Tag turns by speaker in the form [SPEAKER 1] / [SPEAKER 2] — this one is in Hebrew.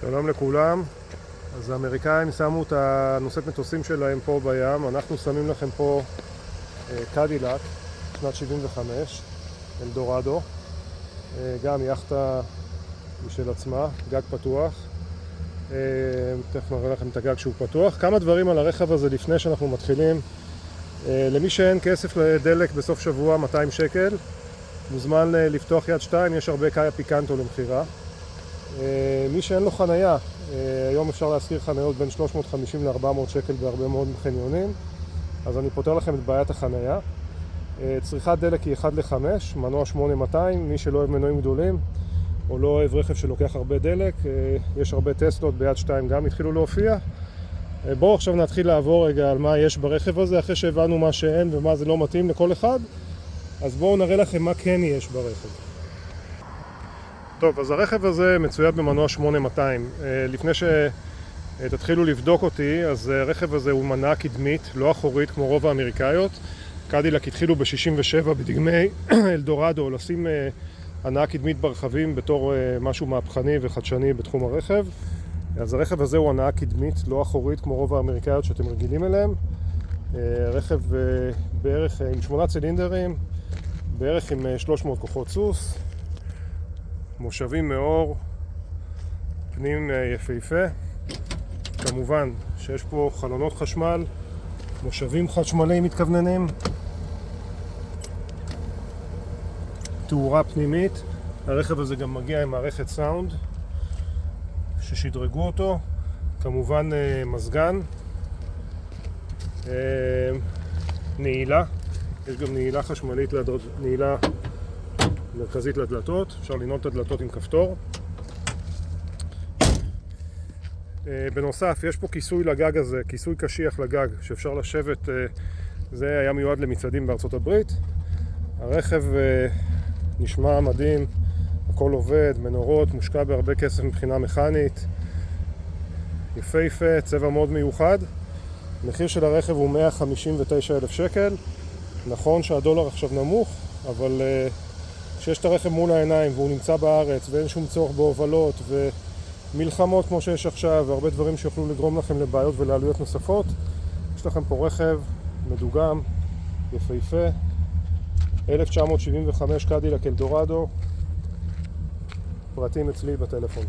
[SPEAKER 1] שלום לכולם. אז האמריקאים שמו את הנושאת מטוסים שלהם פה בים. אנחנו שמים לכם פה קדילק, שנת 75, אלדורדו. גם יאכטה משל עצמה, גג פתוח. תכף נראה לכם את הגג שהוא פתוח. כמה דברים על הרכב הזה לפני שאנחנו מתחילים. למי שאין כסף לדלק בסוף שבוע, 200 שקל. מוזמן לפתוח יד 2, יש הרבה קאיה פיקנטו למחירה. מי שאין לו חנייה, היום אפשר להשכיר חניות בין 350 ל-400 שקל בהרבה מאוד חניונים, אז אני פותר לכם את בעיית החנייה. צריכת דלק היא 1 ל-5, מנוע 8200, מי שלא אוהב מנועים גדולים או לא אוהב רכב שלוקח הרבה דלק, יש הרבה טסלות ביד 2 גם התחילו להופיע. בואו עכשיו נתחיל לעבור רגע על מה יש ברכב הזה, אחרי שהבנו מה שאין ומה זה לא מתאים לכל אחד, אז בואו נראה לכם מה כן יש ברכב. טוב, אז הרכב הזה מצויד במנוע 8200. לפני שתתחילו לבדוק אותי, אז הרכב הזה הוא מנוע קדמית, לא אחורית כמו רוב האמריקאיות. קדילק התחילו ב-67 בדגמי אלדורדו לשים הנעה קדמית ברכבים בתור משהו מהפכני וחדשני בתחום הרכב. אז הרכב הזה הוא הנעה קדמית, לא אחורית כמו רוב האמריקאיות שאתם רגילים אליהם. רכב בערך עם 8 צילינדרים, בערך עם 300 כוחות סוס. מושבים מאור, פנים יפהפה. כמובן שיש פה חלונות חשמל, מושבים חשמליים מתכווננים, תאורה פנימית. הרכב הזה גם מגיע עם מערכת סאונד ששדרגו אותו, כמובן מזגן, נעילה, יש גם נעילה חשמלית, נעילה מרכזית לדלתות, אפשר לנעול את הדלתות עם כפתור. בנוסף, יש פה כיסוי לגג הזה, כיסוי קשיח לגג, שאפשר לשבת, זה היה מיועד למצעדים בארצות הברית. הרכב נשמע מדהים, הכל עובד, מנורות, מושקע בהרבה כסף מבחינה מכנית, יפהפה, צבע מאוד מיוחד. המחיר של הרכב הוא 159,000 שקל. נכון שהדולר עכשיו נמוך, אבל כשיש את הרכב מול העיניים והוא נמצא בארץ ואין שום צורך בהובלות ומלחמות כמו שיש עכשיו והרבה דברים שיוכלו לגרום לכם לבעיות ולעלויות נוספות, יש לכם פה רכב מדוגם, יפהפה, 1975 קדילק אלדורדו, פרטים אצלי בטלפון.